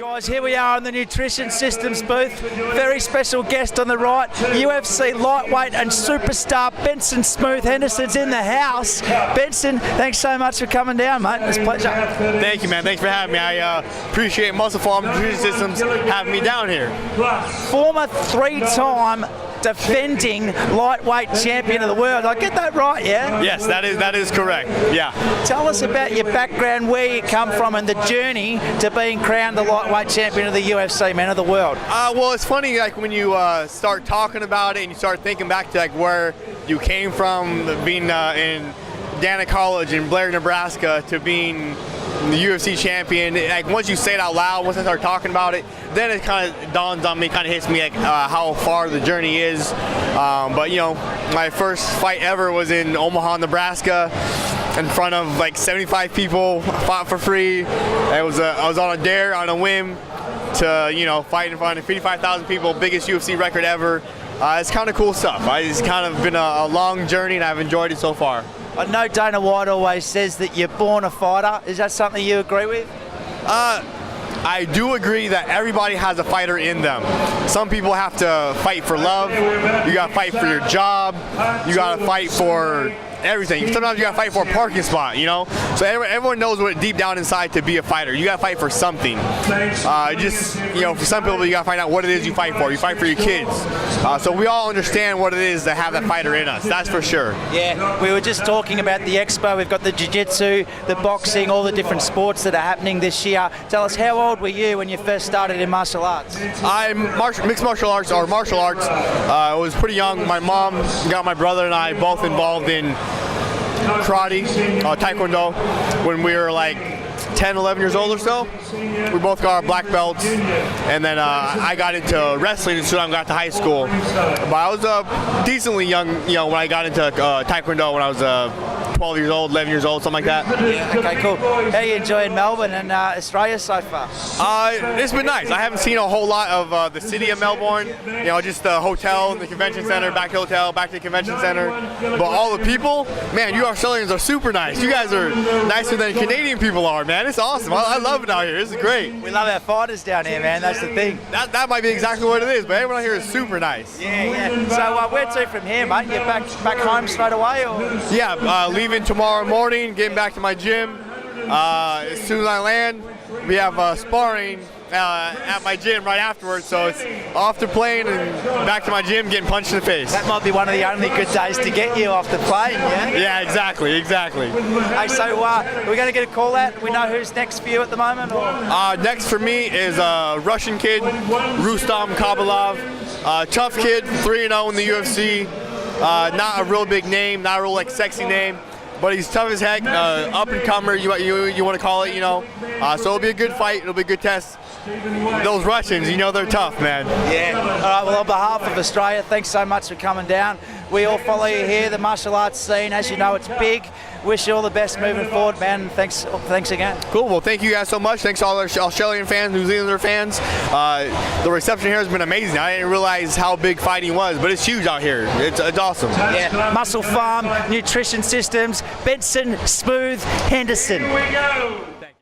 Guys, here we are on the Nutrition Systems booth. Very special guest on the right, UFC lightweight and superstar Benson Henderson's in the house. Benson, thanks so much for coming down, mate. It's a pleasure. Thank you, man. Thanks for having me. I appreciate Muscle Farm Nutrition Systems having me down here. Former three-time defending lightweight champion of the world. I get that right, yeah? Yes, that is correct. Yeah. Tell us about your background, where you come from, and the journey to being crowned the lightweight champion of the UFC, man of the world. Well, it's funny, like when you start talking about it and you start thinking back to like where you came from, being in Dana College in Blair, Nebraska, to being the UFC champion. Like once you say it out loud, once I start talking about it, then it kind of dawns on me, kind of hits me like how far the journey is. But you know, my first fight ever was in Omaha, Nebraska, in front of like 75 people. Fought for free. I was on a dare, on a whim, to fight in front of 55,000 people, biggest UFC record ever. It's kind of cool stuff. It's kind of been a long journey, and I've enjoyed it so far. I know Dana White always says that you're born a fighter. Is that something you agree with? I do agree that everybody has a fighter in them. Some people have to fight for love. You got to fight for your job. You got to fight for everything. Sometimes you got to fight for a parking spot, So everyone knows what deep down inside to be a fighter. You got to fight for something. For some people, you got to find out what it is you fight for. You fight for your kids. So we all understand what it is to have that fighter in us. That's for sure. Yeah, we were just talking about the expo. We've got the jiu-jitsu, the boxing, all the different sports that are happening this year. Tell us, how old were you when you first started in martial arts? I'm mixed martial arts, or martial arts. I was pretty young. My mom got my brother and I both involved in karate, taekwondo, when we were like 10, 11 years old or so. We both got our black belts, and then I got into wrestling as soon as I got to high school. But I was decently young, when I got into taekwondo when I was 12 years old, 11 years old, something like that. Yeah, okay, cool. How are you enjoying Melbourne and Australia so far? It's been nice. I haven't seen a whole lot of the city of Melbourne, just the hotel and the convention center, back to the hotel, back to the convention center. But all the people, man, you Australians are super nice. You guys are nicer than Canadian people are, man. It's awesome. I love it out here. This is great. We love our fighters down here, man. That's the thing. That might be exactly what it is, but everyone out here is super nice. Yeah. So where to from here, mate? You're back home straight away, or? Yeah, leaving tomorrow morning, getting back to my gym. As soon as I land, we have sparring at my gym right afterwards, so it's off the plane and back to my gym, getting punched in the face. That might be one of the only good days to get you off the plane, yeah? Yeah, exactly. Hey, so we're going to get a call out. We know who's next for you at the moment? Or? Next for me is a Russian kid, Rustam Kabalov. Tough kid, 3-0 in the UFC. Not a real big name, not a real sexy name, but he's tough as heck, up and comer, you want to call it, So it'll be a good fight, it'll be a good test. Those Russians, they're tough, man. Yeah. All right, well, on behalf of Australia, thanks so much for coming down. We all follow you here, the martial arts scene. As you know, it's big. Wish you all the best moving forward, man. Thanks again. Cool. Well, thank you guys so much. Thanks to all our Australian fans, New Zealander fans. The reception here has been amazing. I didn't realize how big fighting was, but it's huge out here. It's awesome. Yeah. Muscle Farm Nutrition Systems, Benson Henderson. Here we go.